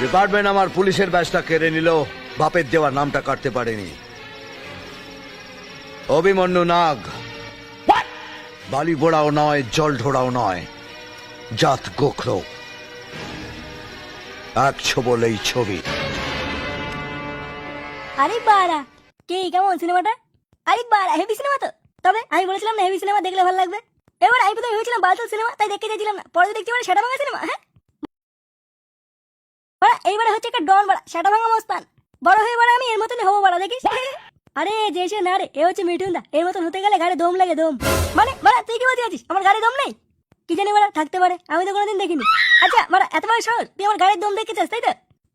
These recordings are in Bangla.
ডিপার্টমেন্ট আমার পুলিশের ব্যাচটা কেড়ে নিল, বাপের দেওয়া নামটা কাটতে পারেনি। অভিমন্যু নাগ বালি পোড়াও নয়, জল ঢোড়াও নয়, জাত গোখরো, এক ছবলেই ছবি। আরে বাড়া, কে কেমন সিনেমাটা? আরে বাড়া, হেভি সিনেমা তো। তবে আমি বলেছিলাম না হেভি সিনেমা দেখলে ভালো লাগবে। এবার আমি তো ভেবেছিলাম বালতাল সিনেমা, তাই দেখতে চাইছিলাম না। পরে দেখছি মানে সেটা ভাঙা সিনেমা। হ্যাঁ বাড়া, এইবারে হচ্ছে একটা ডন বাড়া, সেটা ভাঙা মস্তান। বড় হয়ে বাড়া আমি এর মতনই হবো বাড়া, দেখিস। আরে যে সে না রে, এ হচ্ছে মিঠুন দা। এর মতন হতে গেলে গাড়ি দম লাগে, দম। মানে বাড়া তুই কি বলতে চাচ্ছিস আমার গাড়ি দম নেই? কি জানি বাড়া, থাকতে পারে, আমি তো কোনোদিন দেখিনি। আচ্ছা বাড়া, এত বড় সাহস, তুই আমার গাড়ির দম দেখতে চাস তাই তো?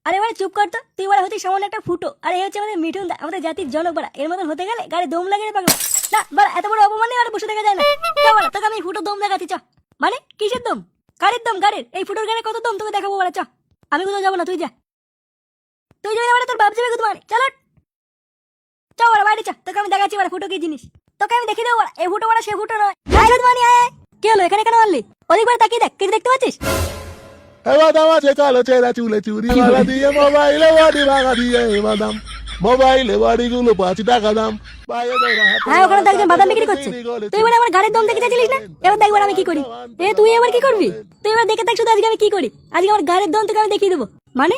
আরে বাড়া চুপ কর তো, তুই বাড়া হচ্ছে সামান্য একটা ফুটো, আর এই হচ্ছে আমাদের মিঠুন দা, আমাদের জাতির জনক বাড়া। এর মতন হতে গেলে গাড়ি দম লাগে রে পাগলা। না বাড়া, এত বড় অপমানে আর বসে দেখা যায় না। চ বাড়া, তোকে আমি ফুটো দম দেখাচ্ছি, চ। মানে কিসের দম? গাড়ির দম, গাড়ির। এই ফুটোর গাড়ি কত দম তোকে দেখাবো বাড়া, চ। আমি কোথাও যাবো না, তুই যা। তুই যাবি না বাড়া, তোর বাপ যাবে কোথাও মানে, চলো। চ বাড়া বাইরে চ, তোকে আমি দেখাচ্ছি বাড়া ফুটো কি জিনিস। তোকে আমি দেখিয়ে দেবো বাড়া, এই ফুটো বাড়া সে ফুটো নয়। আয় গুদমানি, আয় আয়। কি হলো, এখানে কেন মারলি? ওদিক বাড়া তাকিয়ে দেখ, কিছু দেখতে পাচ্ছিস? বাদাম আছে কালো চেরা চুলে চুরি মারা দিয়ে মোবাইলে বাড়ি ভাঙা দিয়ে বাদাম মোবাইলে বাড়িগুলো 5 টাকা দাম। হ্যাঁ, ওখানে তো একজন বাদাম বিক্রি করছে। তুই এবার আমার গাড়ির দম দেখে চাইছিলিস না? এবার দেখবার আমি কি করি। তুই এবার কি করবি? তুই এবার দেখে দেখ শুধু আজকে আমি কি করি। আজকে আমার গাড়ির দম তোকে আমি দেখিয়ে দেবো। মানে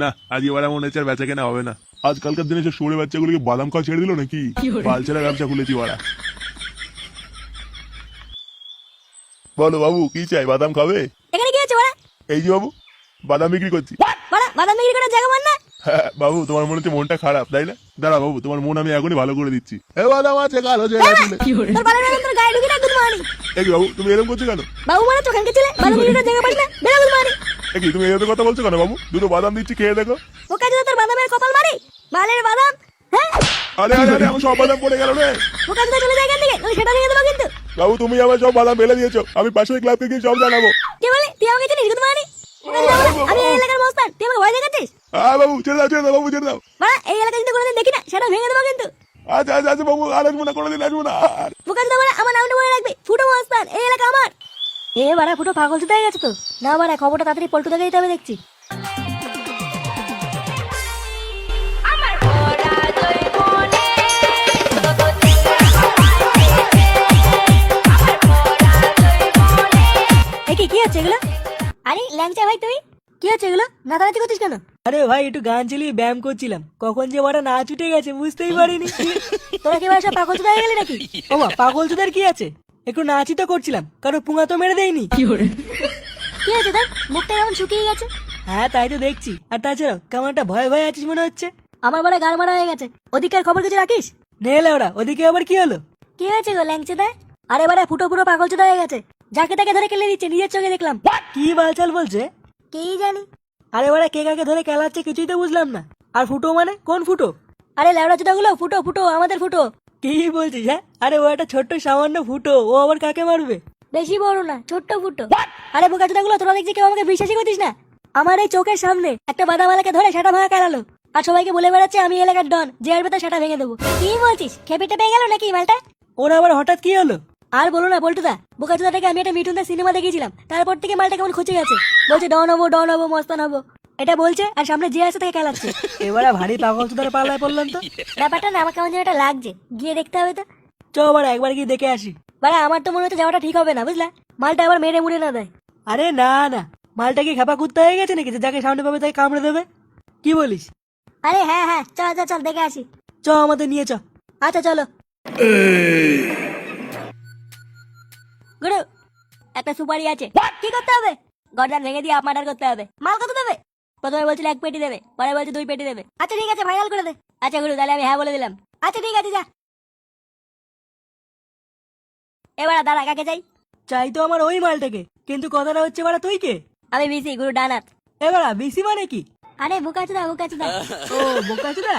না, আজ এবারে মনে হচ্ছে আর বেচা কেনা হবে না। আজকালকার দিনে সব সরে বাচ্চাগুলোকে বাদাম খাওয়া ছেড়ে দিল নাকি? বালছেরা ব্যবসা খুলেছি ওরা। বলো বাবু, কি চাই? বাদাম খাবে? এখানে কি আছে ওরা? এই যে বাবু, বাদাম বিক্রি করছি। বাড়া, বাদাম বিক্রি করার জায়গা মান না? হ্যাঁ বাবু, তোমার মনে হচ্ছে মনটা খারাপ তাই না? দাঁড়া বাবু, তোমার মন আমি এখনই ভালো করে দিচ্ছি। এ বাদাম আছে কালো চেরা চুলে। তোর বালের বাদাম তোর গায়ে ঢুকে না গুদমানি। এই কি বাবু, তুমি এরকম করছো কেন? বাবু মানে চোখানকে ছেলে, বাদাম বিক্রি করার জায়গা পাস না, বেরা গুদমানি। এ কি, তুমি এরকম কথা বলছো কেন বাবু? দুটো বাদাম দিচ্ছি, খেয়ে দেখো। ওকে যদি তোর বাদামের কপাল মারি, বালের বাদাম। হ্যাঁ আরে আরে আরে, আমার সব বাদাম পড়ে গেল রে। ওকে যদি চলে যায় এখান থেকে, তাহলে সেটা ভেঙে দেবো কিন্তু। বাবু, তুমি আমার সব বাদাম ফেলে দিয়েছো, আমি পাশের ক্লাবকে গিয়ে সব জানাবো। কি বলি, তুই আমাকে চিনিস গুদমানি? আমি এই এলাকার মস্তান, তুই আমাকে ভয় দেখাচ্ছিস? বাবু ছেড়ে দাও বাবু, ছেড়ে দাও। বাড়া, এই এলাকা যদি কোনোদিন দেখি না, সেটা ভেঙে দেবো কিন্তু। আচ্ছা আচ্ছা আচ্ছা বাবু, আর আসবো না, কোনোদিন আসবো না আর। বুকান তো বলে আমার নামটা মনে রাখবি, ফুটো মস্তান, এই এলাকা আমার। এ বাড়া, ফুটো পাগল চুদাই গেছে তো। না বাড়া, খবরটা তাড়াতাড়ি পল্টু দেখে দিতে হবে দেখছি। কি হচ্ছে এগুলো? আরে ল্যাংচা ভাই, তুই কি হচ্ছে এগুলো? নাচানাচি করছিস কেন? আরে ভাই, একটু গান চালিয়ে ব্যায়াম করছিলাম, কখন যে বড় না ছুটে গেছে বুঝতেই পারিনি। তোরা কি বাড়া সব পাগল চুদাই গেলি নাকি? ওমা, পাগল চোদার কি আছে, একটু নাচই তো করছিলাম, কারো পুঙা তো মেরে দেয়নি। কি হয়েছে তোর? মুখটা কেমন শুকিয়ে গেছে। হ্যাঁ তাই তো দেখছি। আর তাছাড়াও কেমন একটা ভয় ভয় আছিস মনে হচ্ছে। আমার বাড়া গাড় মারা হয়ে গেছে। ওদিকের খবর কিছু রাখিস? নেলে ওরা, ওদিকে আবার কি হলো? কি হয়েছে গো ল্যাংচা দা? আরে বাড়া, ফুটো পুরো পাগল চুদা হয়ে গেছে। যাকে তাকে ধরে কেলে দিচ্ছে, নিজের চোখে দেখলাম। কি বালচাল বলছে? কি জানি। আরে বাড়া, কে কাকে ধরে খেলাচ্ছে কিছুই তো বুঝলাম না। আর ফুটো মানে কোন ফুটো? আরে ল্যাবড়া চুদা গুলো, ফুটো ফুটো, আমাদের ফুটো। কি বলছিস? হ্যাঁ, আরে ও একটা ছোট্ট সামান্য ফুটো, ও আবার কাকে মারবে? বেশি বড় না, ছোট্ট ফুটো। আরে বোকা চুদা গুলো, তোরা দেখছি কেউ আমাকে বিশ্বাসই করছিস না। আমার এই চোখের সামনে একটা বাদামালাকে ধরে সেটা ভাঙা কেলালো, আর সবাইকে বলে বেড়াচ্ছে আমি এলাকার ডন, যে আসবে তার সেটা ভেঙে দেবো। কি বলছিস? খেপেটে পেয়ে গেল নাকি মালটা? ওরা আবার হঠাৎ কি হলো? আর বলো না বল্টুদা, বোকা চুদাটাকে আমি একটা মিঠুনদার সিনেমা দেখিয়েছিলাম, তারপর থেকে মালটা কেমন খুঁজে গেছে। বলছে ডন হবো, ডন হবো, মস্তান হবো, এটা বলছে, আর সামনে যে আছে তাকে খেলাচ্ছে। এবারে ভারী পাগল চোদার পাল্লায় পড়লাম তো। ব্যাপারটা না আমার কেমন যেন একটা লাগছে, গিয়ে দেখতে হবে তো। চ বাড়া, একবার গিয়ে দেখে আসি। বাড়া, আমার তো মনে হচ্ছে যাওয়াটা ঠিক হবে না, বুঝলা? মালটা আবার মেরে মুড়ে না দেয়। আরে না না, মালটা কি খেপা কুত্তা হয়ে গেছে নাকি যে যাকে সামনে পাবে তাকে কামড়ে দেবে? কি বলিস? আরে হ্যাঁ হ্যাঁ, চল চল চল, দেখে আসি। চ আমাদের নিয়ে চ। আচ্ছা চলো। গুরু, একটা সুপারি আছে। কি করতে হবে? গর্দান ভেঙে দিয়ে আপনার করতে হবে। মাল কত দেবে? প্রথমে বলছিল 1 পেটি দেবে, পরে বলছে 2 পেটি দেবে। আচ্ছা ঠিক আছে, ফাইনাল করে দে। আচ্ছা গুরু, তাহলে আমি হ্যাঁ বলে দিলাম। আচ্ছা ঠিক আছে, যা। এবার দাঁড়া, কাকে চাই? চাই তো আমার ওই মালটাকে, কিন্তু কথাটা হচ্ছে বাড়া তুই কে? আমি বিসি, গুরু ডানাত। এবারা বিসি মানে কি? আরে বুকাচুদা, বুকাচুদা। ও বোকাচুদা,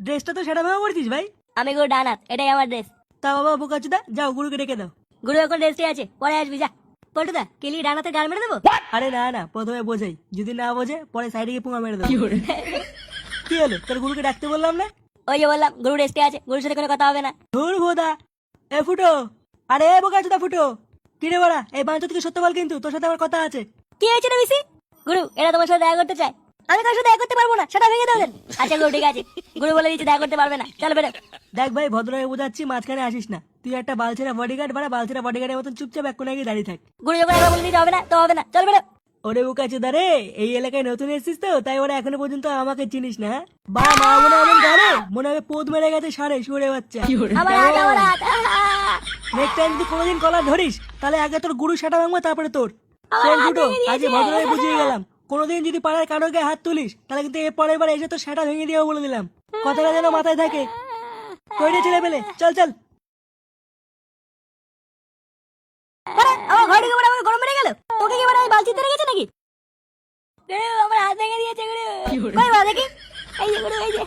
ড্রেসটা তো সেটা ভাবে পড়ছিস ভাই। আমি গুরু ডানাত, এটাই আমার ড্রেস। তা বাবা বোকাচুদা, যাও গুরুকে ডেকে দাও। গুরু এখন রেস্টে আছে, পরে আসবি, যা। পল্টুদা, কেলি ডানাতে গাল মেরে দেবো? আরে না না, প্রথমে বোঝাই, যদি না বোঝে পরে সাইডে গিয়ে পুঙা মেরে দেবো। কি হলো, তোর গুরুকে ডাকতে বললাম না? ওই যে বললাম, গুরু রেস্টে আছে, গুরুর সাথে কোনো কথা হবে না। ধুর ভোদা। এ ফুটো, আরে বোকাচুদা ফুটো। কিরে বড়া, এই বাঞ্চো থেকে সত্য বল, কিন্তু তোর সাথে আমার কথা আছে। কি হয়েছে রে বিসি? গুরু, এরা তোমার সাথে দেখা করতে চায়। আমি কার সাথে দেখা করতে পারবো না, সেটা ভেঙে দাও দেন। আচ্ছা গুরু, ঠিক আছে। গুরু বলে দিচ্ছে দেখা করতে পারবে না, চল বেরো। দেখ ভাই, ভদ্রভাবে বোঝাচ্ছি, মাঝখানে আসিস না। তুই একটা বালছেরা বডিগার্ড, বাড়া বালছেরা বডিগার্ডের মতন চুপচাপ এক কোনায় গিয়ে দাঁড়িয়ে থাক। গুরু যখন একবার বলে দিতে হবে না তো হবে না, চল বেরো। ওরে বুকাচ্ছে দারে, এই এলাকায় নতুন এসেছিস তো, তাই ওরা এখনো পর্যন্ত আমাকে চিনিস না? বা মা মনে এমন গানে মনে হবে পোদ মেরে গেছে সারে সুরে বাচ্চা। আমার হাত, আমার হাত। নেক্সট টাইম যদি কোনোদিন কলার ধরিস, তাহলে আগে তোর গুরু সেটা ভাঙবো, তারপরে তোর। চল ফুটো, আজকে ভদ্রভাবে বুঝিয়ে গেলাম। কোনোদিন যদি পাড়ার কারোর গায়ে হাত তুলিস, তাহলে কিন্তু এর পরের বার এসে তোর সেটা ভেঙে দিও বলে দিলাম। কথাটা যেন মাথায় থাকে। কইরে ছেলে পেলে, চল চল। বাড়া, আমার ঘরে ঢুকে আমার গরম মেরে গেল। তোকে কি বাড়া এই বালতিতে রেখেছে নাকি? গুরু, আমার হাত ভেঙে দিয়েছে গুরু। কই বাড়া দেখি? এই যে গুরু, এই যে।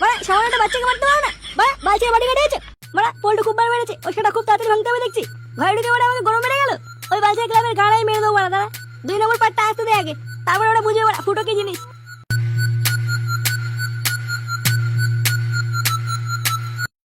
বাড়া, সামান্য একটা বাচ্চাকে মারতে পারো না? বাড়া, বালতির বাড়ি কেটে গেছে। বাড়া, পোল্টু খুব বার মেরেছে, ও সেটা খুব তাড়াতাড়ি ভাঙতে হবে দেখছি। ঘরে ঢুকে বাড়া আমাকে গরম মেরে গেল। ওই বালতির ক্লাবের গাড়াই মেরে দেবো বাড়া, দাঁড়া। 2 নম্বর পার্টটা আসতে দে আগে, তারপরে ওরা বুঝে বাড়া ফুটো কি জিনিস।